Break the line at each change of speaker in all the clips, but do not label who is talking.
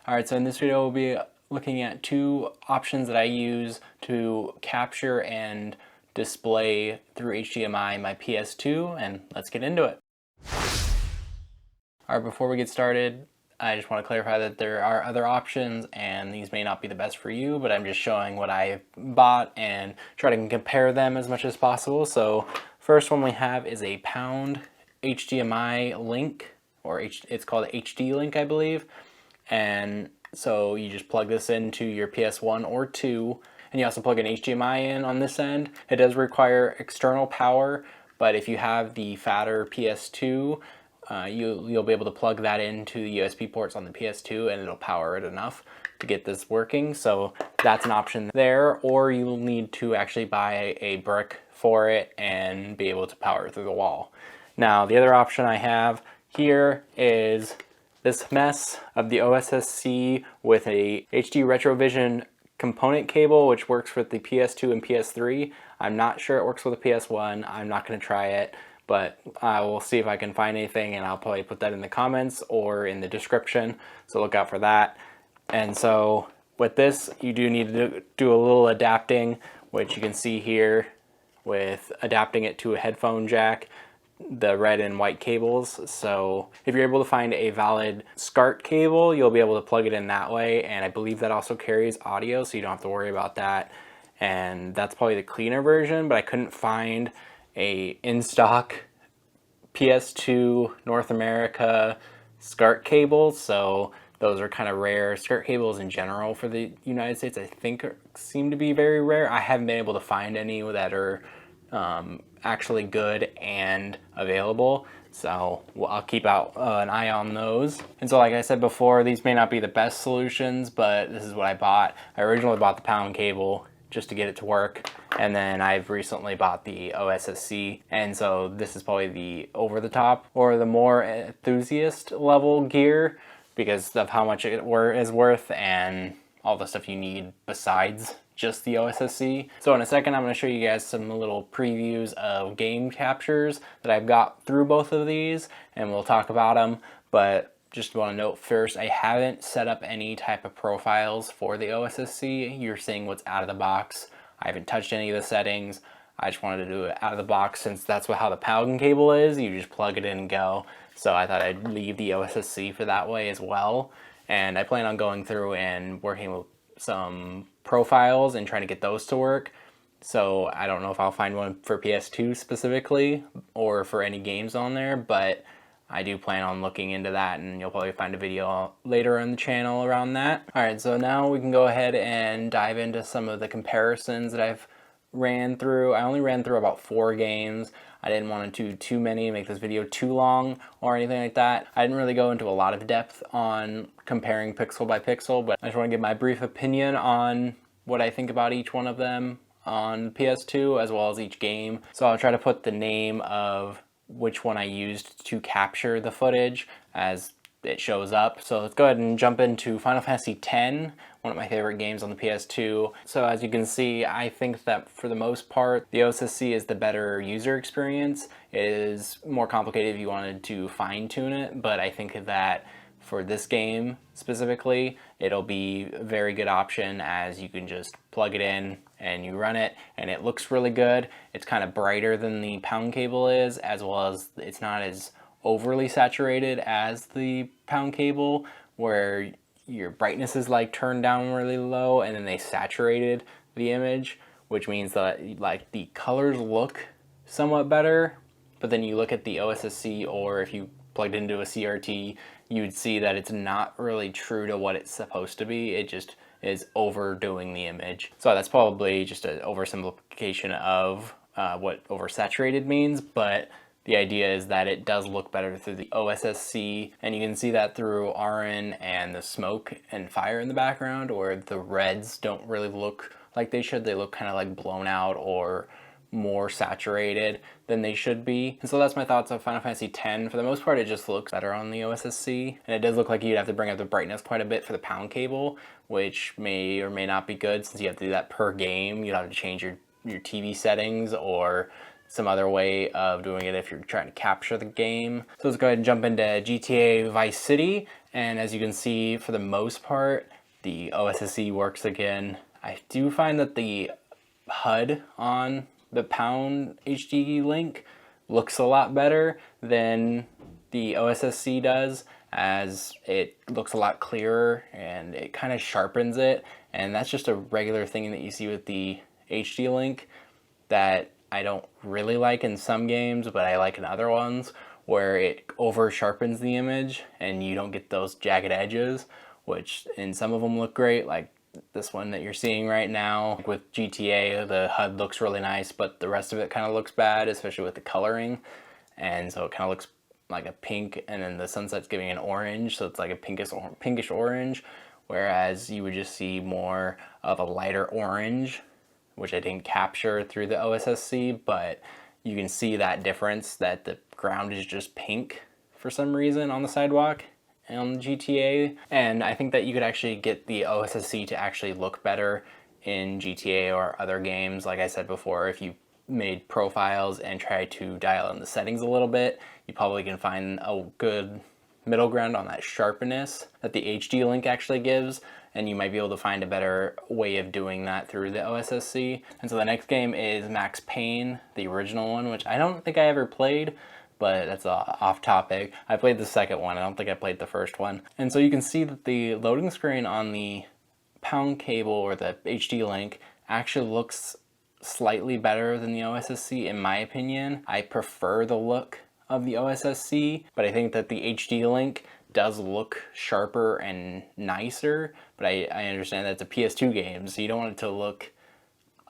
Alright, so in this video we'll be looking at two options that I use to capture and display through HDMI my PS2, and let's get into it. Alright, before we get started, I just want to clarify that there are other options and these may not be the best for you, but I'm just showing what I bought and try to compare them as much as possible. So first one we have is a pound HDMI link, or it's called HD link, I believe. And so you just plug this into your PS1 or 2, and you also plug an HDMI in on this end. It does require external power, but if you have the fatter PS2, you'll be able to plug that into the USB ports on the PS2 and it'll power it enough to get this working. So that's an option there, or you'll need to actually buy a brick for it and be able to power it through the wall. Now the other option I have here is this mess of the OSSC with a HD Retrovision component cable, which works with the PS2 and PS3. I'm not sure it works with the PS1. I'm not going to try it, but I will see if I can find anything, and I'll probably put that in the comments or in the description, so look out for that. And so with this, you do need to do a little adapting, which you can see here with adapting it to a headphone jack, the red and white cables. So if you're able to find a valid SCART cable, you'll be able to plug it in that way, and I believe that also carries audio, so you don't have to worry about that. And that's probably the cleaner version, but I couldn't find a in-stock PS2 North America SCART cable, so those are kind of rare. SCART cables in general for the United States, I think, seem to be very rare. I haven't been able to find any that are actually good and available, so I'll keep out an eye on those. And so like I said before, these may not be the best solutions, but this is what I bought. I originally bought the pound cable just to get it to work, and then I've recently bought the OSSC, and so this is probably the over the top or the more enthusiast level gear because of how much it is worth and all the stuff you need besides just the OSSC. So in a second, I'm going to show you guys some little previews of game captures that I've got through both of these, and we'll talk about them. But just want to note first, I haven't set up any type of profiles for the OSSC. You're seeing what's out of the box. I haven't touched any of the settings. I just wanted to do it out of the box since that's how the pound cable is. You just plug it in and go. So I thought I'd leave the OSSC for that way as well. And I plan on going through and working with some profiles and trying to get those to work. So I don't know if I'll find one for PS2 specifically or for any games on there, but I do plan on looking into that, and you'll probably find a video later on the channel around that. Alright, so now we can go ahead and dive into some of the comparisons that I've ran through. I only ran through about 4 games. I didn't want to do too many, make this video too long or anything like that. I didn't really go into a lot of depth on comparing pixel by pixel, but I just want to give my brief opinion on what I think about each one of them on PS2 as well as each game. So I'll try to put the name of which one I used to capture the footage as it shows up. So let's go ahead and jump into Final Fantasy X, one of my favorite games on the PS2. So as you can see, I think that for the most part, the OSSC is the better user experience. It is more complicated if you wanted to fine tune it, but I think that for this game specifically, it'll be a very good option as you can just plug it in and you run it, and it looks really good. It's kind of brighter than the pound cable is, as well as it's not as overly saturated as the pound cable, where your brightness is like turned down really low and then they saturated the image, which means that like the colors look somewhat better, but then you look at the OSSC, or if you plugged into a CRT, you would see that it's not really true to what it's supposed to be. It just is overdoing the image. So that's probably just an oversimplification of what oversaturated means, but the idea is that it does look better through the OSSC, and you can see that through RN and the smoke and fire in the background, where the reds don't really look like they should. They look kind of like blown out or more saturated than they should be. And so that's my thoughts on Final Fantasy X. For the most part, it just looks better on the OSSC, and it does look like you'd have to bring up the brightness quite a bit for the pound cable, which may or may not be good since you have to do that per game. You'd have to change your TV settings or some other way of doing it if you're trying to capture the game. So let's go ahead and jump into GTA Vice City, and as you can see, for the most part, the OSSC works again. I do find that the HUD on the Pound HD link looks a lot better than the OSSC does, as it looks a lot clearer and it kind of sharpens it, and that's just a regular thing that you see with the HD link that I don't really like in some games, but I like in other ones, where it over sharpens the image and you don't get those jagged edges, which in some of them look great, like this one that you're seeing right now. With GTA, the HUD looks really nice, but the rest of it kind of looks bad, especially with the coloring, and so it kind of looks like a pink, and then the sunset's giving an orange, so it's like a pinkish orange, whereas you would just see more of a lighter orange, which I didn't capture through the OSSC, but you can see that difference, that the ground is just pink for some reason on the sidewalk on GTA. And I think that you could actually get the OSSC to actually look better in GTA or other games. Like I said before, if you made profiles and try to dial in the settings a little bit, you probably can find a good middle ground on that sharpness that the HD link actually gives, and you might be able to find a better way of doing that through the OSSC. And so the next game is Max Payne, the original one, which I don't think I ever played, but that's off topic. I played the second one, I don't think I played the first one. And so you can see that the loading screen on the Pound cable or the HD link actually looks slightly better than the OSSC in my opinion. I prefer the look of the OSSC, but I think that the HD link does look sharper and nicer, but I understand that it's a PS2 game, so you don't want it to look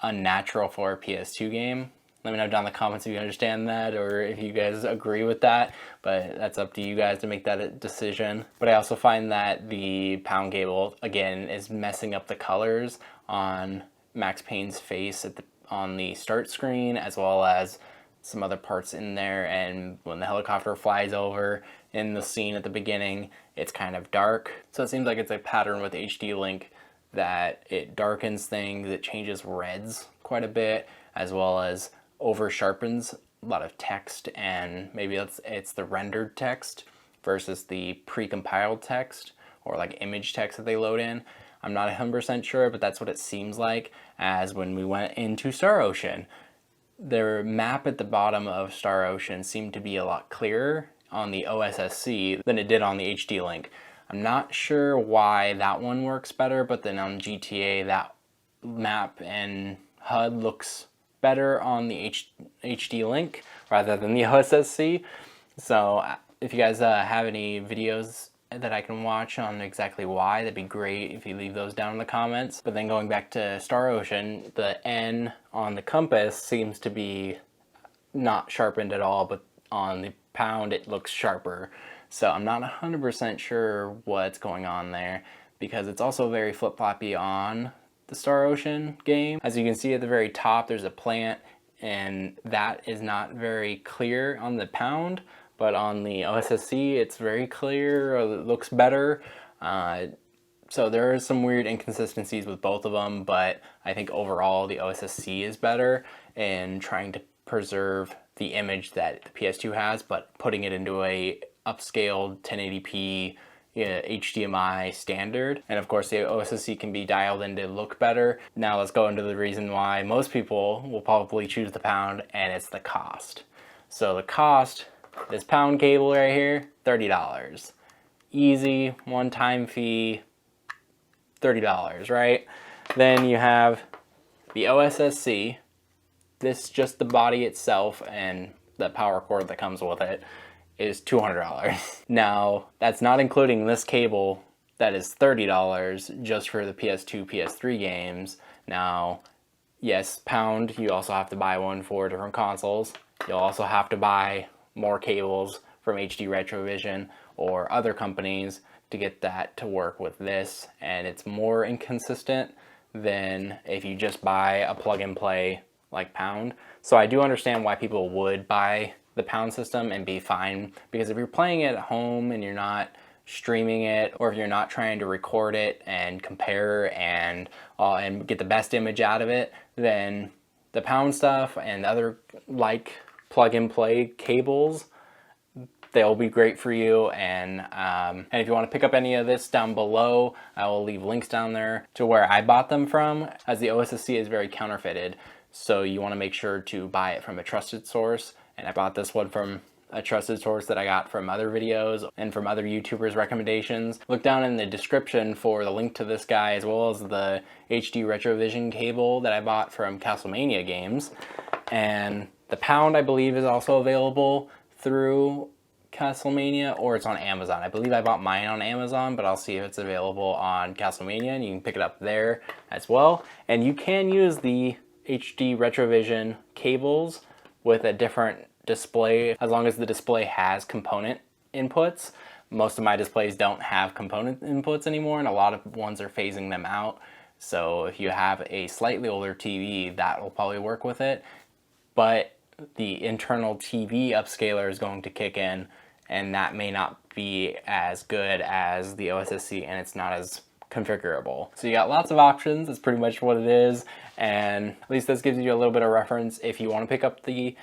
unnatural for a PS2 game. Let me know down in the comments if you understand that or if you guys agree with that, but that's up to you guys to make that decision. But I also find that the Pound cable, again, is messing up the colors on Max Payne's face on the start screen, as well as some other parts in there, and when the helicopter flies over in the scene at the beginning, it's kind of dark. So it seems like it's a pattern with HD link that it darkens things, it changes reds quite a bit, as well as over sharpens a lot of text, and maybe it's the rendered text versus the pre-compiled text or like image text that they load in. I'm not 100% sure, but that's what it seems like. As when we went into Star Ocean, their map at the bottom of Star Ocean seemed to be a lot clearer on the OSSC than it did on the HD link. I'm not sure why that one works better, but then on GTA, that map and HUD looks better on the HD link rather than the OSSC. So if you guys have any videos that I can watch on exactly why, that'd be great if you leave those down in the comments. But then going back to Star Ocean, the N on the compass seems to be not sharpened at all, but on the Pound it looks sharper. So I'm not 100% sure what's going on there, because it's also very flip-floppy on the Star Ocean game. As you can see at the very top, there's a plant, and that is not very clear on the Pound, but on the OSSC it's very clear, or it looks better. So there are some weird inconsistencies with both of them, but I think overall the OSSC is better in trying to preserve the image that the PS2 has, but putting it into a upscaled 1080p HDMI standard. And of course the OSSC can be dialed in to look better. Now let's go into the reason why most people will probably choose the Pound, and it's the cost. So the cost, this Pound cable right here, $30. Easy, one-time fee, $30, right? Then you have the OSSC. This, just the body itself and the power cord that comes with it, is $200. Now, that's not including this cable that is $30 just for the PS2, PS3 games. Now, yes, Pound, you also have to buy one for different consoles. You'll also have to buy more cables from HD Retrovision or other companies to get that to work with this, and it's more inconsistent than if you just buy a plug and play like Pound. So I do understand why people would buy the Pound system and be fine, because if you're playing it at home and you're not streaming it, or if you're not trying to record it and compare and get the best image out of it, then the Pound stuff and other like plug and play cables, they'll be great for you. And if you want to pick up any of this down below, I will leave links down there to where I bought them from, as the OSSC is very counterfeited. So you want to make sure to buy it from a trusted source. And I bought this one from a trusted source that I got from other videos and from other YouTubers' recommendations. Look down in the description for the link to this guy, as well as the HD Retrovision cable that I bought from Castlemania Games. And the Pound, I believe, is also available through Castlemania, or it's on Amazon. I believe I bought mine on Amazon, but I'll see if it's available on Castlemania, and you can pick it up there as well. And you can use the HD Retrovision cables with a different display, as long as the display has component inputs. Most of my displays don't have component inputs anymore, and a lot of ones are phasing them out. So if you have a slightly older TV, that will probably work with it. But the internal TV upscaler is going to kick in, and that may not be as good as the OSSC, and it's not as configurable. So you got lots of options. That's pretty much what it is, and at least this gives you a little bit of reference if you want to pick up the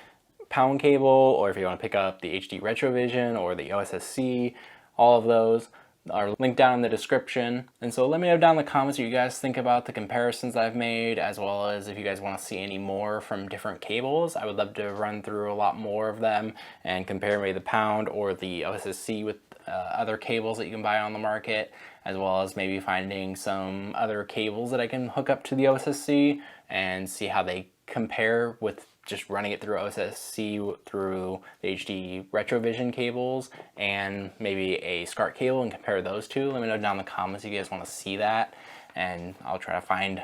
Pound cable, or if you want to pick up the HD Retrovision or the OSSC. All of those are linked down in the description. And so let me know down in the comments what you guys think about the comparisons I've made, as well as if you guys want to see any more from different cables. I would love to run through a lot more of them and compare maybe the Pound or the OSSC with other cables that you can buy on the market, as well as maybe finding some other cables that I can hook up to the OSSC and see how they compare with just running it through OSSC through the HD Retrovision cables, and maybe a SCART cable, and compare those two. Let me know down in the comments if you guys want to see that, and I'll try to find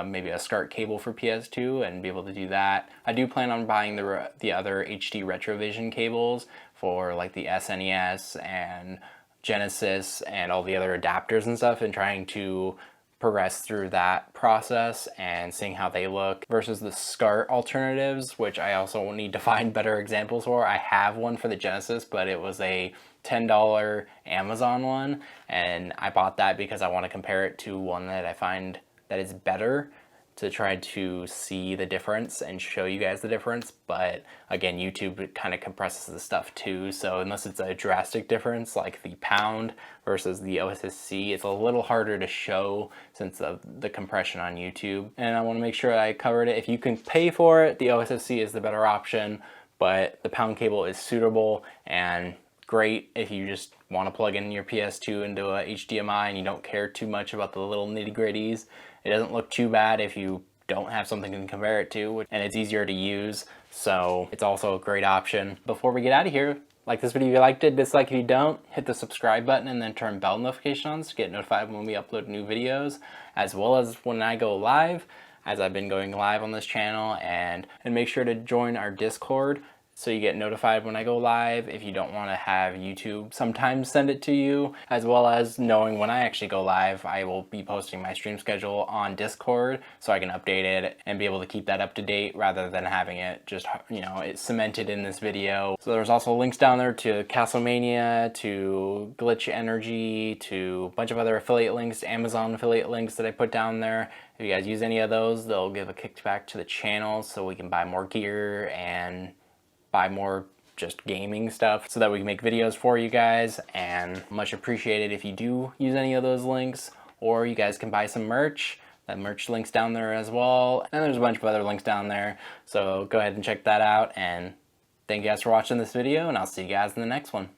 maybe a SCART cable for PS2 and be able to do that. I do plan on buying the other HD Retrovision cables for like the SNES and Genesis and all the other adapters and stuff, and trying to progress through that process and seeing how they look versus the SCART alternatives, which I also need to find better examples for. I have one for the Genesis, but it was a $10 Amazon one, and I bought that because I want to compare it to one that I find that is better, to try to see the difference and show you guys the difference. But again, YouTube kind of compresses the stuff too, so unless it's a drastic difference like the Pound versus the OSSC, it's a little harder to show since of the compression on YouTube. And I want to make sure I covered it. If you can pay for it, the OSSC is the better option, but the Pound cable is suitable and great if you just want to plug in your PS2 into a HDMI and you don't care too much about the little nitty-gritties. It doesn't look too bad if you don't have something to compare it to, and it's easier to use, so it's also a great option. Before we get out of here, like this video if you liked it, dislike if you don't, hit the subscribe button and then turn bell notifications to get notified when we upload new videos, as well as when I go live, as I've been going live on this channel. And make sure to join our Discord so you get notified when I go live if you don't want to have YouTube sometimes send it to you, as well as knowing when I actually go live. I will be posting my stream schedule on Discord so I can update it and be able to keep that up to date rather than having it just, you know, it's cemented in this video. So there's also links down there to Castlemania, to Glitch Energy, to a bunch of other affiliate links, Amazon affiliate links that I put down there. If you guys use any of those, they'll give a kickback to the channel so we can buy more gear and buy more just gaming stuff so that we can make videos for you guys. And much appreciated if you do use any of those links, or you guys can buy some merch. That merch link's down there as well, and there's a bunch of other links down there, so go ahead and check that out. And thank you guys for watching this video, and I'll see you guys in the next one.